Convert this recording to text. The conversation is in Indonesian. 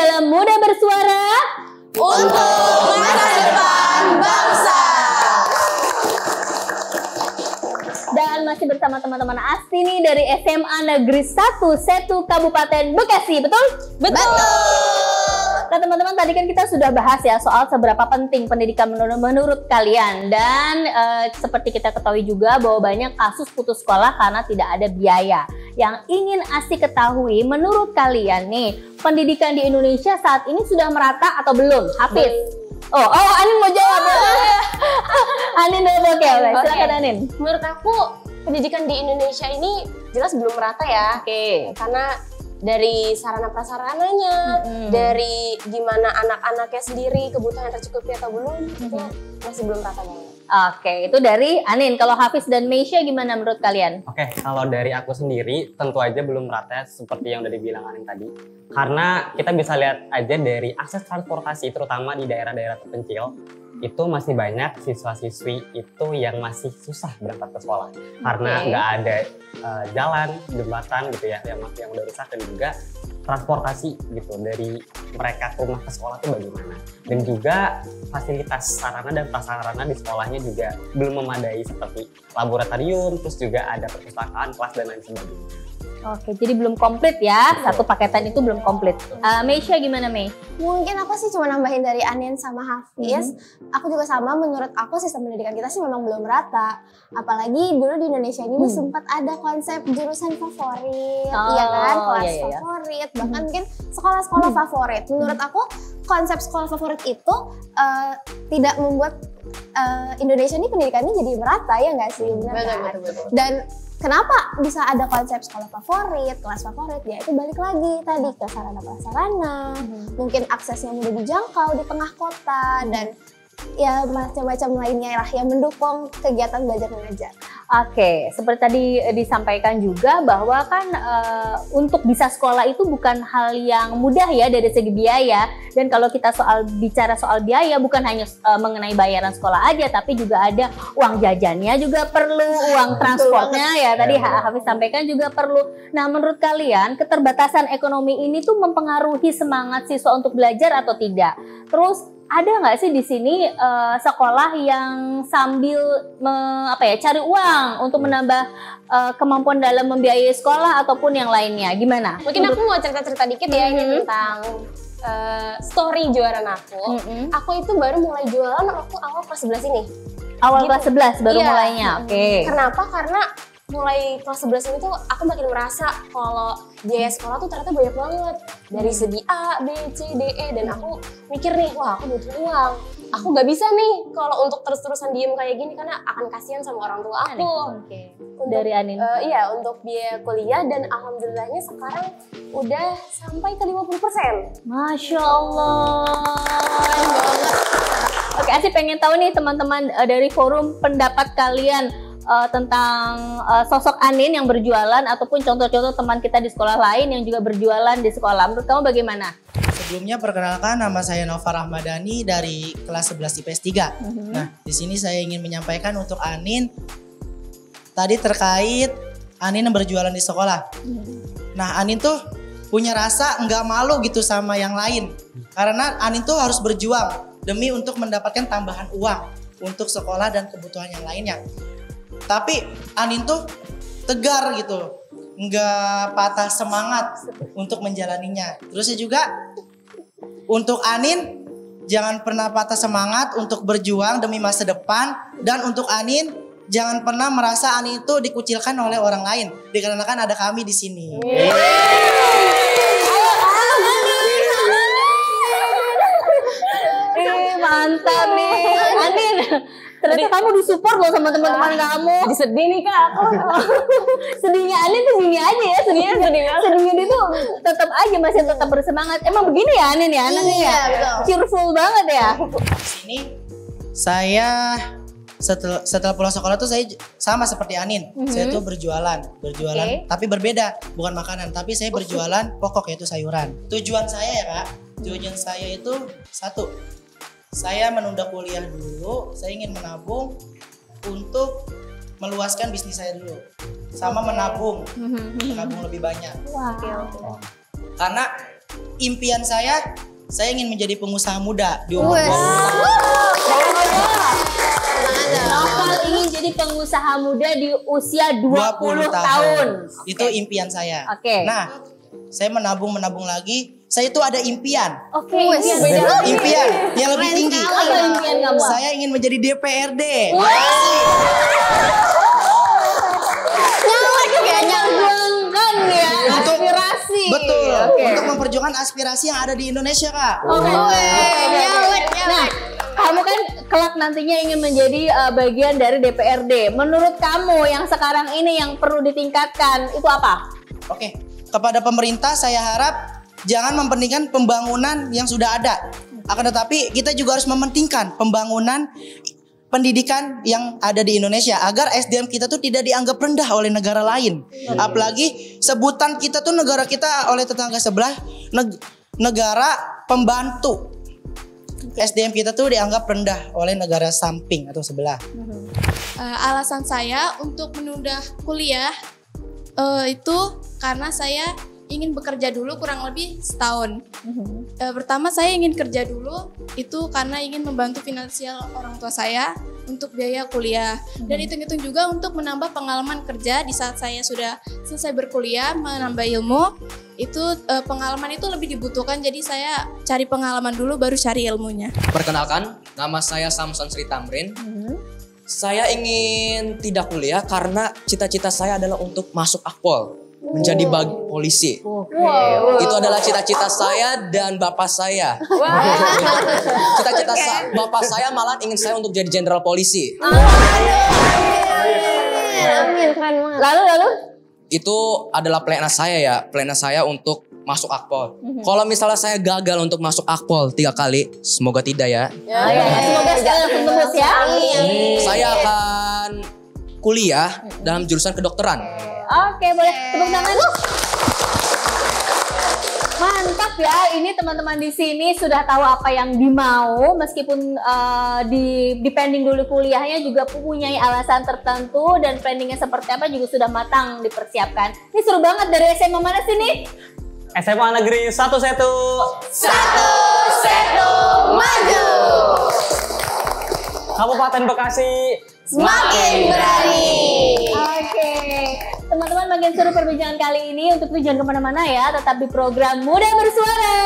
dalam Muda Bersuara untuk masa depan bangsa. Dan masih bersama teman-teman Asti nih dari SMA Negeri 1 Setu Kabupaten Bekasi, betul? Betul. Nah teman-teman, tadi kan kita sudah bahas ya soal seberapa penting pendidikan menurut kalian. Dan seperti kita ketahui juga bahwa banyak kasus putus sekolah karena tidak ada biaya. Yang ingin Asti ketahui, menurut kalian nih, pendidikan di Indonesia saat ini sudah merata atau belum? Hafiz? Oh, Anin mau jawab. Anin dulu, oke. Silakan Anin. Menurut aku pendidikan di Indonesia ini jelas belum merata ya. Oke. Karena dari sarana prasarananya, dari gimana anak-anaknya sendiri kebutuhan tercukupi atau belum, itu masih belum rata banget. Oke, itu dari Anin. Kalau Hafiz dan Meisha gimana menurut kalian? Oke, kalau dari aku sendiri tentu aja belum merata seperti yang udah dibilang Anin tadi. Karena kita bisa lihat aja dari akses transportasi terutama di daerah-daerah terpencil itu masih banyak siswa-siswi itu yang masih susah berangkat ke sekolah karena nggak ada jalan, jembatan gitu ya yang udah rusak, dan juga transportasi gitu dari mereka ke rumah ke sekolah tuh bagaimana, dan juga fasilitas sarana dan prasarana di sekolahnya juga belum memadai seperti laboratorium, terus juga ada perpustakaan, kelas dan lain sebagainya. Oke, jadi belum komplit ya, satu paketan itu belum komplit. Meisha gimana, Mei? Mungkin aku sih cuma nambahin dari Anin sama Hafiz. Aku juga sama, menurut aku sistem pendidikan kita sih memang belum rata. Apalagi dulu di Indonesia ini sempat ada konsep jurusan favorit, iya kan, kelas favorit, bahkan mungkin sekolah-sekolah favorit. Menurut aku konsep sekolah favorit itu tidak membuat Indonesia ini pendidikannya jadi merata, ya nggak sih? Benar. Dan kenapa bisa ada konsep sekolah favorit, kelas favorit? Ya itu balik lagi tadi ke sarana prasarana, mungkin aksesnya mudah dijangkau di tengah kota, dan ya macam-macam lainnya lah yang mendukung kegiatan belajar mengajar. Oke, seperti tadi disampaikan juga bahwa kan untuk bisa sekolah itu bukan hal yang mudah ya dari segi biaya. Dan kalau kita bicara soal biaya, bukan hanya mengenai bayaran sekolah aja, tapi juga ada uang jajannya juga perlu, uang transportnya ya tadi Hafiz sampaikan juga perlu. Nah menurut kalian keterbatasan ekonomi ini tuh mempengaruhi semangat siswa untuk belajar atau tidak? Terus ada nggak sih di sini sekolah yang sambil cari uang untuk menambah kemampuan dalam membiayai sekolah ataupun yang lainnya? Gimana? Mungkin aku mau cerita-cerita dikit ya ini tentang story jualan aku. Aku itu baru mulai jualan waktu awal kelas 11 ini. Awal kelas 11 baru mulainya, oke. Kenapa? Karena mulai kelas 11 ini tuh aku makin merasa kalau biaya sekolah tuh ternyata banyak banget. Dari segi A, B, C, D, E, dan aku mikir nih, wah aku butuh uang. Aku gak bisa nih kalau untuk terus-terusan diem kayak gini karena akan kasihan sama orang tua aku. Dari Anin? Iya, untuk biaya kuliah, dan alhamdulillahnya sekarang udah sampai ke 50%. Masya Allah. Oke, Asti pengen tahu nih teman-teman dari forum pendapat kalian tentang sosok Anin yang berjualan ataupun contoh-contoh teman kita di sekolah lain yang juga berjualan di sekolah. Menurut kamu bagaimana? Sebelumnya perkenalkan, nama saya Nova Rahmadani dari kelas 11 IPS 3. Nah, di sini saya ingin menyampaikan untuk Anin tadi terkait Anin yang berjualan di sekolah. Nah, Anin tuh punya rasa nggak malu gitu sama yang lain. Karena Anin tuh harus berjuang demi untuk mendapatkan tambahan uang untuk sekolah dan kebutuhan yang lainnya. Tapi Anin tuh tegar gitu, nggak patah semangat untuk menjalaninya. Terusnya juga untuk Anin, jangan pernah patah semangat untuk berjuang demi masa depan. Dan untuk Anin, jangan pernah merasa Anin itu dikucilkan oleh orang lain, dikarenakan ada kami di sini. Mantap nih, Anin. Ternyata kamu disupport loh sama teman-teman kamu. Disedih nih Kak aku. Sedihnya Anin tuh gini aja ya, sedihnya dia tuh masih tetap bersemangat. Emang begini ya Anin ya, anaknya ya, cheerful banget ya. Di sini saya setelah pulang sekolah tuh saya sama seperti Anin. Saya tuh berjualan, tapi berbeda, bukan makanan, tapi saya berjualan pokok, yaitu sayuran. Tujuan saya ya Kak, tujuan saya itu satu. Saya menunda kuliah dulu, saya ingin menabung untuk meluaskan bisnis saya dulu. Sama menabung lebih banyak. Wow. Karena impian saya ingin menjadi pengusaha muda di umur 20 Wes. tahun. Noval ingin jadi pengusaha muda di usia 20 tahun. Itu impian saya. Oke. Nah, saya menabung lagi. Saya itu ada impian. Oke, impian beda lagi. Impian yang lebih tinggi. Apa impian kamu? Saya ingin menjadi DPRD. Memperjuangkan ya aspirasi. Betul. Oke. Untuk memperjuangkan aspirasi yang ada di Indonesia, Kak. Oke. Nah, kamu kan kelak nantinya ingin menjadi bagian dari DPRD. Menurut kamu yang sekarang ini yang perlu ditingkatkan itu apa? Oke. Kepada pemerintah saya harap jangan mementingkan pembangunan yang sudah ada. Akan tetapi kita juga harus mementingkan pembangunan pendidikan yang ada di Indonesia agar SDM kita tuh tidak dianggap rendah oleh negara lain. Apalagi sebutan kita tuh negara kita oleh tetangga sebelah negara pembantu. SDM kita tuh dianggap rendah oleh negara samping atau sebelah. Alasan saya untuk menunda kuliah itu karena saya ingin bekerja dulu kurang lebih setahun. Pertama saya ingin kerja dulu itu karena ingin membantu finansial orang tua saya untuk biaya kuliah. Dan hitung-hitung juga untuk menambah pengalaman kerja di saat saya sudah selesai berkuliah, menambah ilmu. Itu pengalaman itu lebih dibutuhkan, jadi saya cari pengalaman dulu baru cari ilmunya. Perkenalkan, nama saya Samson Sri Tamrin. Saya ingin tidak kuliah karena cita-cita saya adalah untuk masuk Akpol, menjadi polisi. Itu adalah cita-cita saya dan bapak saya. Cita-cita bapak saya malah ingin saya untuk jadi jenderal polisi. Lalu? Itu adalah plan saya untuk masuk Akpol. Kalau misalnya saya gagal untuk masuk Akpol 3 kali, semoga tidak ya. Semoga sekali langsung tembus ya. Saya akan kuliah dalam jurusan kedokteran. Oke, boleh tepuk tangan. Mantap ya, ini teman-teman di sini sudah tahu apa yang dimau, meskipun di pending dulu kuliahnya juga mempunyai alasan tertentu dan planningnya seperti apa juga sudah matang dipersiapkan. Ini seru banget. Dari SMA mana sih nih? SMA Negeri 1 Setu. Maju. Kabupaten Bekasi. Semakin berani. Oke, teman-teman makin seru perbincangan kali ini. Untuk itu jangan kemana-mana ya, tetap di program Muda Bersuara.